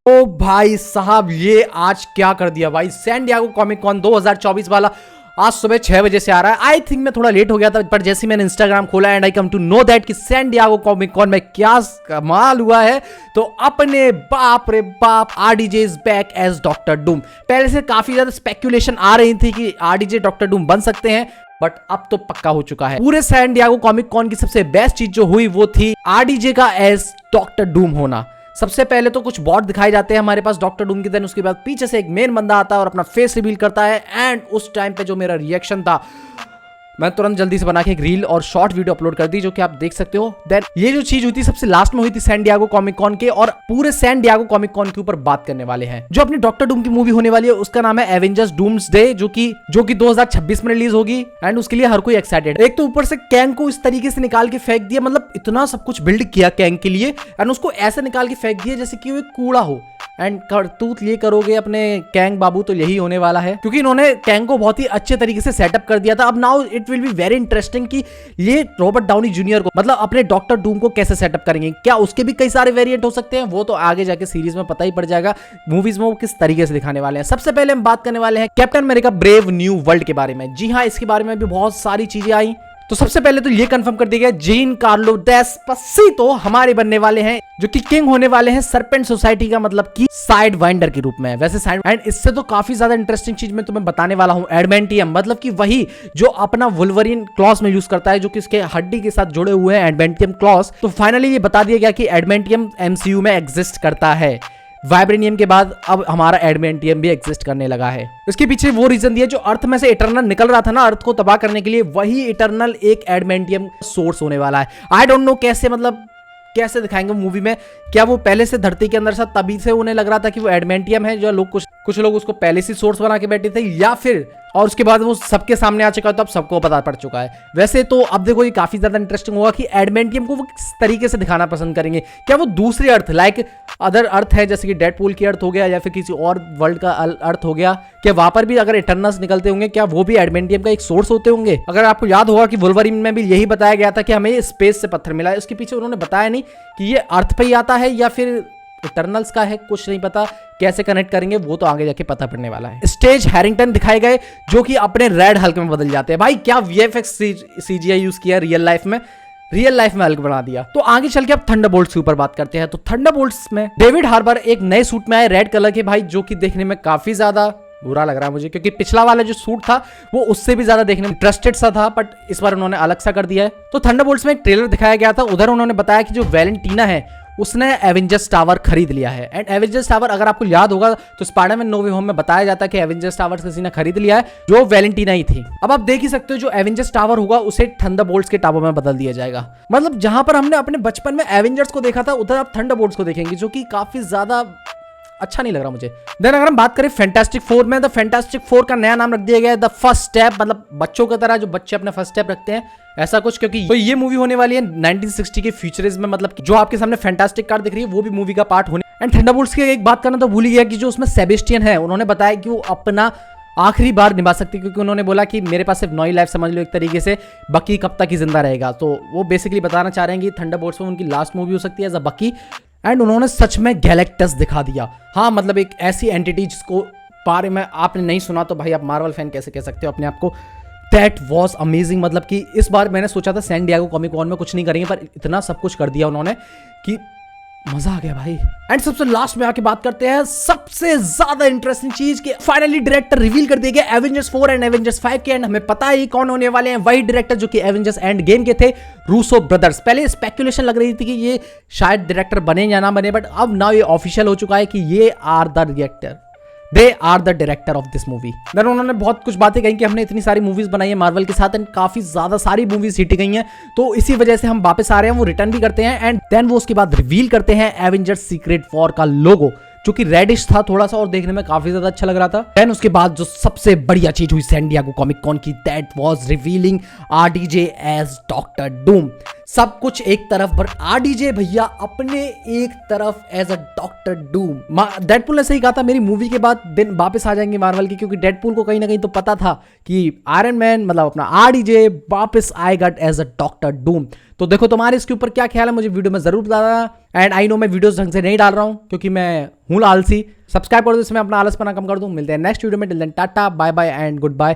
ओ भाई साहब, ये आज क्या कर दिया भाई। सैन डिएगो कॉमिक कॉन 2024 वाला आज सुबह 6 बजे से आ रहा है। आई थिंक मैं थोड़ा लेट हो गया था, पर जैसे मैंने इंस्टाग्राम खोला and I come to know that कि सैन डिएगो कॉमिक कॉन में क्या कमाल हुआ है। तो अपने बाप रे बाप, RDJ is back as Doctor Doom. पहले से काफी ज्यादा स्पेक्यूलेशन आ रही थी कि आरडीजे डॉक्टर डूम बन सकते हैं, बट अब तो पक्का हो चुका है। पूरे सैन डिएगो कॉमिक कॉन की सबसे बेस्ट चीज जो हुई वो थी आरडीजे का एज डॉक्टर डूम होना। सबसे पहले तो कुछ बॉट दिखाए जाते हैं हमारे पास डॉक्टर डूम के, देन उसके बाद पीछे से एक मेन बंदा आता है और अपना फेस रिवील करता है। एंड उस टाइम पे जो मेरा रिएक्शन था, मैं तुरंत जल्दी से बना के एक रील और शॉर्ट वीडियो अपलोड कर दी, जो कि आप देख सकते हो। देन ये जो चीज हुई थी सबसे लास्ट में हुई थी सैन डिएगो कॉमिक कॉन के, और पूरे सैन डिएगो कॉमिक कॉन के ऊपर बात करने वाले हैं। जो अपनी डॉक्टर डूम की मूवी होने वाली है उसका नाम है एवेंजर्स डूम्सडे, जो कि 2026 में रिलीज होगी। एंड उसके लिए हर कोई एक्साइटेड। एक तो ऊपर से कैंग को इस तरीके से निकाल के फेंक दिया, मतलब इतना सब कुछ बिल्ड किया कैंग के लिए, एंड उसको ऐसे निकाल के फेंक दिया जैसे कि वो कूड़ा हो। एंड करतूत ये करोगे अपने कैंग बाबू तो यही होने वाला है, क्योंकि इन्होंने कैंग को बहुत ही अच्छे तरीके से सेटअप कर दिया था। अब now it will be very interesting कि ये रॉबर्ट डाउनी जूनियर को, मतलब अपने डॉक्टर डूम को कैसे सेटअप करेंगे। क्या उसके भी कई सारे वेरिएंट हो सकते हैं, वो तो आगे जाके सीरीज में पता ही पड़ जाएगा, मूवीज में वो किस तरीके से दिखाने वाले हैं। सबसे पहले हम बात करने वाले हैं captain America brave new world के बारे में। जी हाँ, इसके बारे में भी बहुत सारी चीजें आई। तो सबसे पहले तो ये कंफर्म कर दिया गया जीन कार्लो डेस्पासितो हमारे बनने वाले हैं, जो कि किंग होने वाले हैं सरपेंट सोसाइटी का, मतलब कि साइड वाइंडर के रूप में। वैसे साइड एंड इससे तो काफी ज्यादा इंटरेस्टिंग चीज मैं तुम्हें बताने वाला हूं, एडमेंटियम, मतलब कि वही जो अपना वुल्वरीन क्लॉस में यूज करता है, जो कि इसके हड्डी के साथ जुड़े हुए हैं, एडमेंटियम क्लॉस। तो फाइनली ये बता दिया गया कि एडमेंटियम एमसीयू में एग्जिस्ट करता है। वाइब्रेनियम के बाद अब हमारा एडमेंटियम भी एग्जिस्ट करने लगा है। इसके पीछे वो रीजन दिया, जो अर्थ में से इटर्नल निकल रहा था ना अर्थ को तबाह करने के लिए, वही इटर्नल एक एडमेंटियम सोर्स होने वाला है। आई डोंट नो कैसे, मतलब कैसे दिखाएंगे मूवी में। क्या वो पहले से धरती के अंदर था तभी से उन्हें लग रहा था कि वो एडमेंटियम है, जो लोग कुछ लोग उसको पहले से सोर्स बना के बैठे थे, या फिर और उसके बाद वो सबके सामने आ चुका है तो अब सबको पता पड़ चुका है। वैसे तो अब देखो ये काफी ज्यादा इंटरेस्टिंग होगा कि एडमेंटियम को वो किस तरीके से दिखाना पसंद करेंगे। क्या वो दूसरी अर्थ लाइक अदर अर्थ है, जैसे कि डेडपूल की अर्थ हो गया, या फिर किसी और वर्ल्ड का अर्थ हो गया, क्या वहां पर भी अगर इटर्नल्स निकलते होंगे, क्या वो भी एडमेंटियम का एक सोर्स होते होंगे। अगर आपको याद होगा कि वुल्वरीन में भी यही बताया गया था कि हमें स्पेस से पत्थर मिला है, उसके पीछे उन्होंने बताया नहीं कि ये अर्थ पे ही आता है या फिर इटर्नल्स का है, कुछ नहीं पता। कैसे कनेक्ट करेंगे वो तो आगे जाके पता पड़ने वाला है। स्टेज हैरिंगटन दिखाए गए, जो कि अपने रेड हल्क में बदल जाते हैं। भाई क्या वीएफएक्स सीजीआई यूज किया रियल लाइफ में हल्क बना दिया। तो आगे चल के अब थंडरबोल्ट्स के ऊपर बात करते हैं। तो थंडरबोल्ट्स में डेविड हार्बर एक नए सूट में आए रेड कलर के, भाई जो कि देखने में काफी ज्यादा बुरा लग रहा है मुझे, क्योंकि पिछला वाला जो सूट था वो उससे भी ज्यादा देखने में इंटरेस्टेड सा था, बट इस बार उन्होंने अलग सा कर दिया है। तो थंडरबोल्ट्स में एक ट्रेलर दिखाया गया था, उधर उन्होंने बताया कि जो वैलेंटीना है उसने एवेंजर्स टावर खरीद लिया है। एंड एवेंजर्स टावर अगर आपको याद होगा तो स्पाइडरमैन नो वे होम में बताया जाता है कि एवेंजर्स टावर किसी ने खरीद लिया है, जो वैलेंटीना ही थी। अब आप देख ही सकते हो जो एवेंजर्स टावर होगा उसे थंडरबोल्ट्स के टावर में बदल दिया जाएगा। मतलब जहां पर हमने अपने बचपन में एवेंजर्स को देखा था, उधर आप थंडरबोल्ट्स को देखेंगे, जो कि काफी ज्यादा अच्छा नहीं लग रहा मुझे। देन अगर हम बात करें फैंटास्टिक फोर में, द फैंटास्टिक फोर का नया नाम रख दिया गया है द फर्स्ट स्टेप, मतलब बच्चों की तरह जो बच्चे अपने फर्स्ट स्टेप रखते हैं, ऐसा कुछ। क्योंकि तो ये मूवी होने वाली है 1960 के फ्यूचरिज्म में, मतलब जो आपके सामने फैंटास्टिक कार दिख रही है वो भी मूवी का पार्ट होने। एंड थंडरबोल्ट्स की एक बात करना तो भूल ही गया कि जो उसमें सेबेस्टियन है, उन्होंने बताया कि वो अपना आखिरी बार निभा सकती है, क्योंकि उन्होंने बोला कि मेरे पास सिर्फ 9 लाइफ समझ लो एक तरीके से, बकी कब तक ही जिंदा रहेगा। तो वो बेसिकली बताना चाह रहे हैं कि थंडरबोल्ट्स में उनकी लास्ट मूवी हो सकती है एज अ बकी। एंड उन्होंने सच में गैलेक्टस दिखा दिया। हाँ, मतलब एक ऐसी एंटिटी जिसको बारे में आपने नहीं सुना तो भाई आप मार्वल फैन कैसे कह सकते हो अपने आप को। That was amazing. मतलब कि इस बार मैंने सोचा था सैन डिएगो कॉमिक कॉन में कुछ नहीं करेंगे, पर इतना सब कुछ कर दिया उन्होंने कि मजा आ गया भाई। एंड सबसे लास्ट में आके बात करते हैं सबसे ज्यादा इंटरेस्टिंग चीज की, फाइनली डायरेक्टर रिवील कर दिए गए एवेंजर्स 4 एंड एवेंजर्स 5 के। एंड हमें पता है कौन होने वाले हैं, वही डायरेक्टर जो कि एवेंजर्स एंड गेम के थे, रूसो ब्रदर्स। पहले स्पेकुलेशन लग रही थी कि ये शायद डायरेक्टर बने या ना बने, बट अब नाउ ये ऑफिशियल हो चुका है कि ये are the director, they are the director of this movie. Then उन्होंने बहुत कुछ बातें कही कि हमने इतनी सारी मूवीज बनाई है मार्वल के साथ, एंड काफी ज्यादा सारी मूवीज हिट गई हैं, तो इसी वजह से हम वापस आ रहे हैं। वो रिटर्न भी करते हैं, एंड देन वो उसके बाद रिवील करते हैं एवेंजर्स सीक्रेट वॉर का लोगो, जो कि रेडिश था थोड़ा सा और देखने में काफी ज्यादा अच्छा लग रहा था। देन उसके बाद जो सबसे बढ़िया चीज हुई सैन डिएगो कॉमिक कॉन की, that was revealing RDJ as Doctor Doom. सब कुछ एक तरफ, पर आरडीजे भैया अपने एक तरफ as a Doctor Doom. Deadpool ने सही कहा था, मेरी मूवी के बाद दिन वापस आ जाएंगे मार्वल की, क्योंकि डेडपूल को कहीं ना कहीं तो पता था कि आयरन मैन मतलब अपना आरडीजे वापस आएगा एज अ डॉक्टर डूम। तो देखो तुम्हारे इसके ऊपर क्या ख्याल है, मुझे वीडियो में जरूर बताना। एंड आई नो मैं वीडियोस ढंग से नहीं डाल रहा हूँ क्योंकि मैं हूँ आलसी। सब्सक्राइब कर दो, इसमें अपना आलसपना कम कर दूँ। मिलते हैं नेक्स्ट वीडियो में। Till then tata bye bye and good bye.